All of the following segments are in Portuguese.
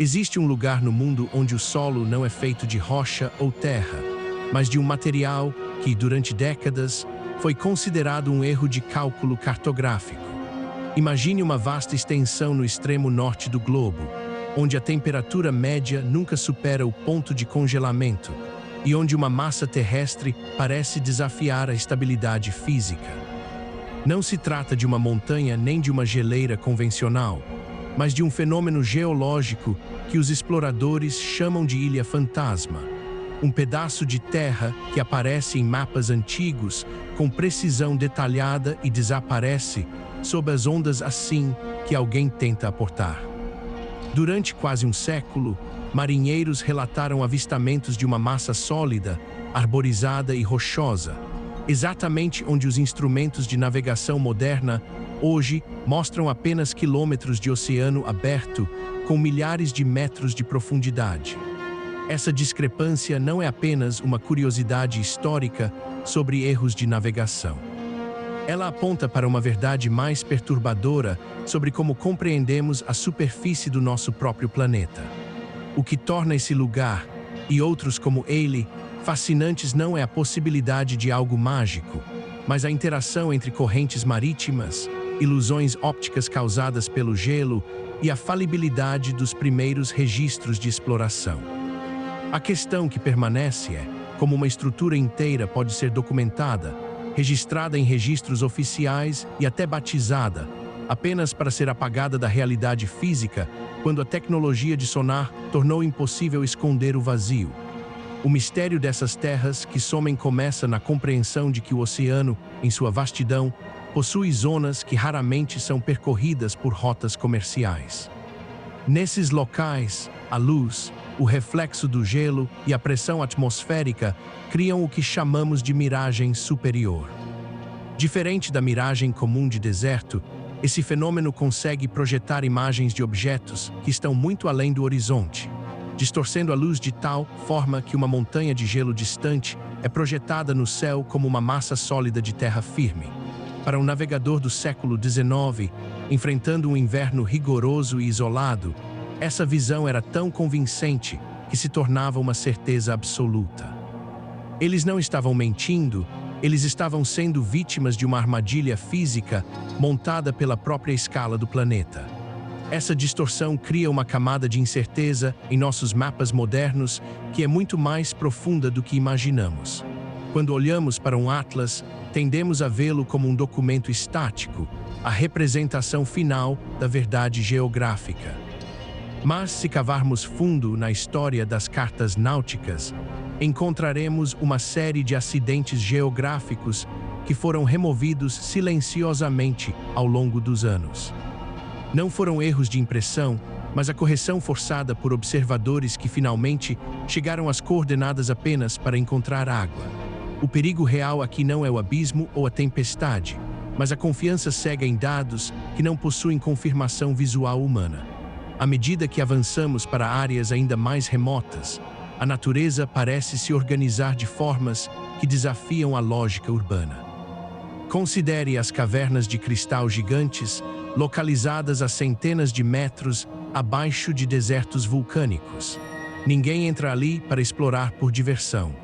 Existe um lugar no mundo onde o solo não é feito de rocha ou terra, mas de um material que, durante décadas, foi considerado um erro de cálculo cartográfico. Imagine uma vasta extensão no extremo norte do globo, onde a temperatura média nunca supera o ponto de congelamento e onde uma massa terrestre parece desafiar a estabilidade física. Não se trata de uma montanha nem de uma geleira convencional, mas de um fenômeno geológico que os exploradores chamam de Ilha Fantasma. Um pedaço de terra que aparece em mapas antigos com precisão detalhada e desaparece sob as ondas assim que alguém tenta aportar. Durante quase um século, marinheiros relataram avistamentos de uma massa sólida, arborizada e rochosa, exatamente onde os instrumentos de navegação moderna hoje mostram apenas quilômetros de oceano aberto com milhares de metros de profundidade. Essa discrepância não é apenas uma curiosidade histórica sobre erros de navegação. Ela aponta para uma verdade mais perturbadora sobre como compreendemos a superfície do nosso próprio planeta. O que torna esse lugar, e outros como ele, fascinantes não é a possibilidade de algo mágico, mas a interação entre correntes marítimas, ilusões ópticas causadas pelo gelo e a falibilidade dos primeiros registros de exploração. A questão que permanece é como uma estrutura inteira pode ser documentada, registrada em registros oficiais e até batizada, apenas para ser apagada da realidade física quando a tecnologia de sonar tornou impossível esconder o vazio. O mistério dessas terras que somem começa na compreensão de que o oceano, em sua vastidão, possui zonas que raramente são percorridas por rotas comerciais. Nesses locais, a luz, o reflexo do gelo e a pressão atmosférica criam o que chamamos de miragem superior. Diferente da miragem comum de deserto, esse fenômeno consegue projetar imagens de objetos que estão muito além do horizonte, distorcendo a luz de tal forma que uma montanha de gelo distante é projetada no céu como uma massa sólida de terra firme. Para um navegador do século XIX, enfrentando um inverno rigoroso e isolado, essa visão era tão convincente que se tornava uma certeza absoluta. Eles não estavam mentindo, eles estavam sendo vítimas de uma armadilha física montada pela própria escala do planeta. Essa distorção cria uma camada de incerteza em nossos mapas modernos que é muito mais profunda do que imaginamos. Quando olhamos para um atlas, tendemos a vê-lo como um documento estático, a representação final da verdade geográfica. Mas, se cavarmos fundo na história das cartas náuticas, encontraremos uma série de acidentes geográficos que foram removidos silenciosamente ao longo dos anos. Não foram erros de impressão, mas a correção forçada por observadores que finalmente chegaram às coordenadas apenas para encontrar água. O perigo real aqui não é o abismo ou a tempestade, mas a confiança cega em dados que não possuem confirmação visual humana. À medida que avançamos para áreas ainda mais remotas, a natureza parece se organizar de formas que desafiam a lógica urbana. Considere as cavernas de cristal gigantes, localizadas a centenas de metros abaixo de desertos vulcânicos. Ninguém entra ali para explorar por diversão.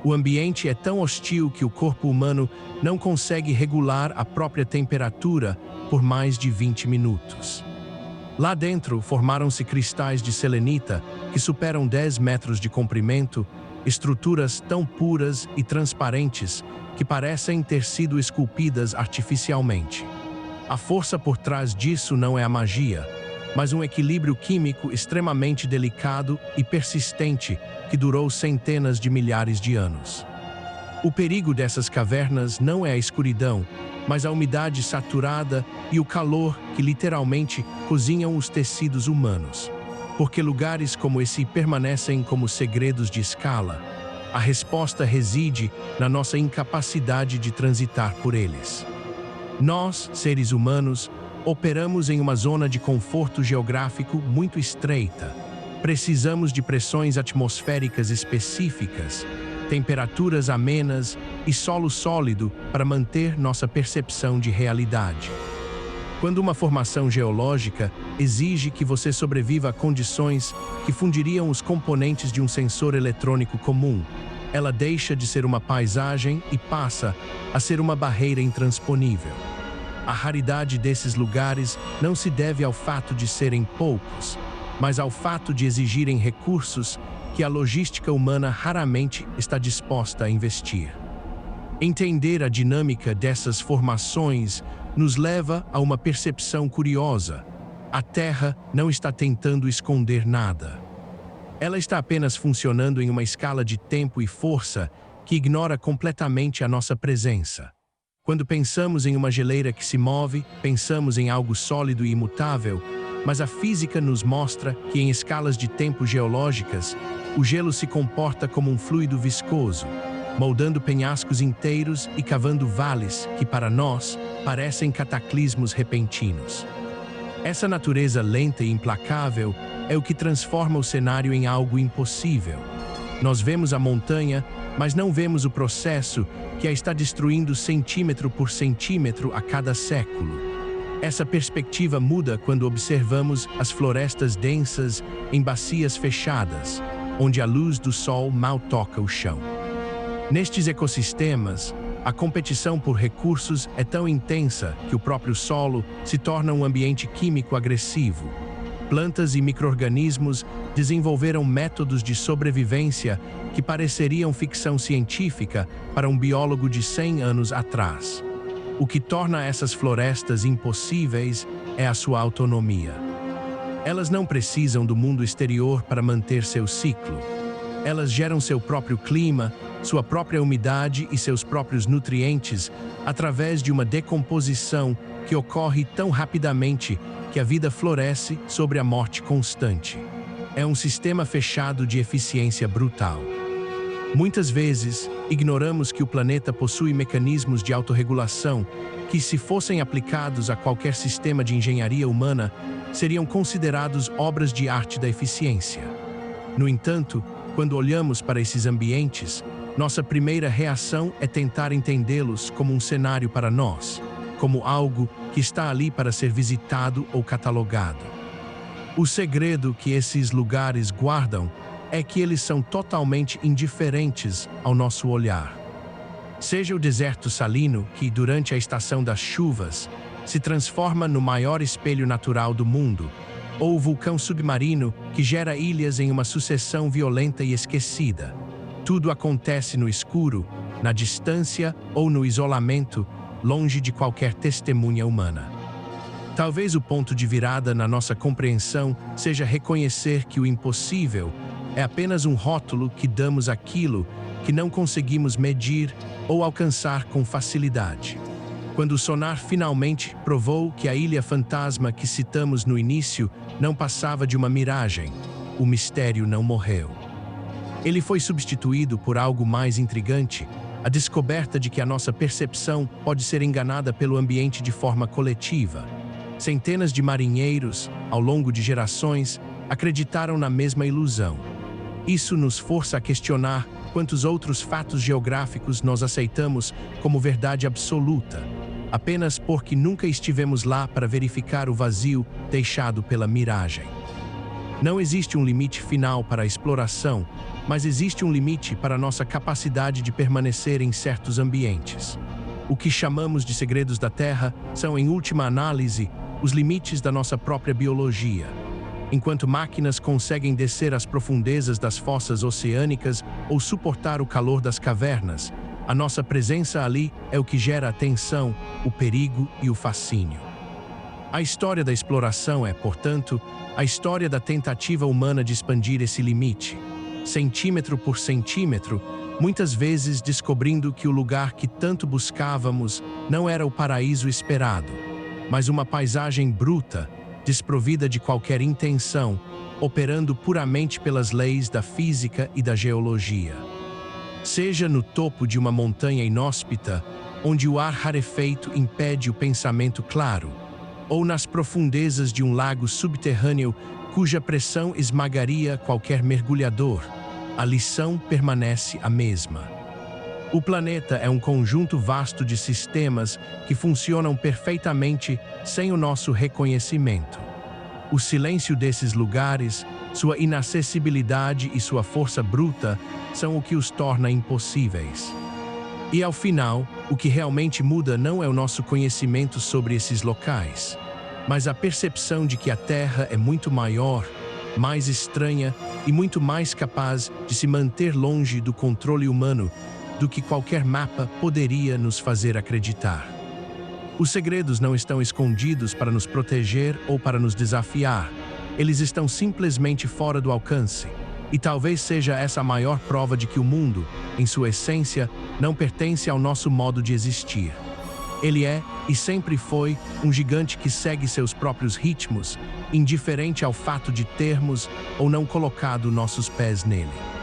O ambiente é tão hostil que o corpo humano não consegue regular a própria temperatura por mais de 20 minutos. Lá dentro, formaram-se cristais de selenita que superam 10 metros de comprimento, estruturas tão puras e transparentes que parecem ter sido esculpidas artificialmente. A força por trás disso não é a magia, mas um equilíbrio químico extremamente delicado e persistente que durou centenas de milhares de anos. O perigo dessas cavernas não é a escuridão, mas a umidade saturada e o calor que literalmente cozinham os tecidos humanos. Porque lugares como esse permanecem como segredos de escala, a resposta reside na nossa incapacidade de transitar por eles. Nós, seres humanos, operamos em uma zona de conforto geográfico muito estreita. Precisamos de pressões atmosféricas específicas, temperaturas amenas e solo sólido para manter nossa percepção de realidade. Quando uma formação geológica exige que você sobreviva a condições que fundiriam os componentes de um sensor eletrônico comum, ela deixa de ser uma paisagem e passa a ser uma barreira intransponível. A raridade desses lugares não se deve ao fato de serem poucos, mas ao fato de exigirem recursos que a logística humana raramente está disposta a investir. Entender a dinâmica dessas formações nos leva a uma percepção curiosa. A Terra não está tentando esconder nada. Ela está apenas funcionando em uma escala de tempo e força que ignora completamente a nossa presença. Quando pensamos em uma geleira que se move, pensamos em algo sólido e imutável, mas a física nos mostra que em escalas de tempo geológicas, o gelo se comporta como um fluido viscoso, moldando penhascos inteiros e cavando vales que, para nós, parecem cataclismos repentinos. Essa natureza lenta e implacável é o que transforma o cenário em algo impossível. Nós vemos a montanha, mas não vemos o processo que a está destruindo centímetro por centímetro a cada século. Essa perspectiva muda quando observamos as florestas densas em bacias fechadas, onde a luz do sol mal toca o chão. Nestes ecossistemas, a competição por recursos é tão intensa que o próprio solo se torna um ambiente químico agressivo. Plantas e micro-organismos desenvolveram métodos de sobrevivência que pareceriam ficção científica para um biólogo de 100 anos atrás. O que torna essas florestas impossíveis é a sua autonomia. Elas não precisam do mundo exterior para manter seu ciclo. Elas geram seu próprio clima, sua própria umidade e seus próprios nutrientes através de uma decomposição que ocorre tão rapidamente que a vida floresce sobre a morte constante. É um sistema fechado de eficiência brutal. Muitas vezes, ignoramos que o planeta possui mecanismos de autorregulação que, se fossem aplicados a qualquer sistema de engenharia humana, seriam considerados obras de arte da eficiência. No entanto, quando olhamos para esses ambientes, nossa primeira reação é tentar entendê-los como um cenário para nós, como algo que está ali para ser visitado ou catalogado. O segredo que esses lugares guardam é que eles são totalmente indiferentes ao nosso olhar. Seja o deserto salino, que durante a estação das chuvas se transforma no maior espelho natural do mundo, ou o vulcão submarino, que gera ilhas em uma sucessão violenta e esquecida. Tudo acontece no escuro, na distância ou no isolamento, longe de qualquer testemunha humana. Talvez o ponto de virada na nossa compreensão seja reconhecer que o impossível é apenas um rótulo que damos àquilo que não conseguimos medir ou alcançar com facilidade. Quando o sonar finalmente provou que a ilha fantasma que citamos no início não passava de uma miragem, o mistério não morreu. Ele foi substituído por algo mais intrigante, a descoberta de que a nossa percepção pode ser enganada pelo ambiente de forma coletiva. Centenas de marinheiros, ao longo de gerações, acreditaram na mesma ilusão. Isso nos força a questionar quantos outros fatos geográficos nós aceitamos como verdade absoluta, apenas porque nunca estivemos lá para verificar o vazio deixado pela miragem. Não existe um limite final para a exploração, mas existe um limite para nossa capacidade de permanecer em certos ambientes. O que chamamos de segredos da Terra são, em última análise, os limites da nossa própria biologia. Enquanto máquinas conseguem descer às profundezas das fossas oceânicas ou suportar o calor das cavernas, a nossa presença ali é o que gera a tensão, o perigo e o fascínio. A história da exploração é, portanto, a história da tentativa humana de expandir esse limite, centímetro por centímetro, muitas vezes descobrindo que o lugar que tanto buscávamos não era o paraíso esperado, mas uma paisagem bruta, desprovida de qualquer intenção, operando puramente pelas leis da física e da geologia. Seja no topo de uma montanha inóspita, onde o ar rarefeito impede o pensamento claro, ou nas profundezas de um lago subterrâneo cuja pressão esmagaria qualquer mergulhador, a lição permanece a mesma. O planeta é um conjunto vasto de sistemas que funcionam perfeitamente sem o nosso reconhecimento. O silêncio desses lugares, sua inacessibilidade e sua força bruta são o que os torna impossíveis. E ao final, o que realmente muda não é o nosso conhecimento sobre esses locais, mas a percepção de que a Terra é muito maior, mais estranha e muito mais capaz de se manter longe do controle humano do que qualquer mapa poderia nos fazer acreditar. Os segredos não estão escondidos para nos proteger ou para nos desafiar. Eles estão simplesmente fora do alcance. E talvez seja essa a maior prova de que o mundo, em sua essência, não pertence ao nosso modo de existir. Ele é, e sempre foi, um gigante que segue seus próprios ritmos, indiferente ao fato de termos ou não colocado nossos pés nele.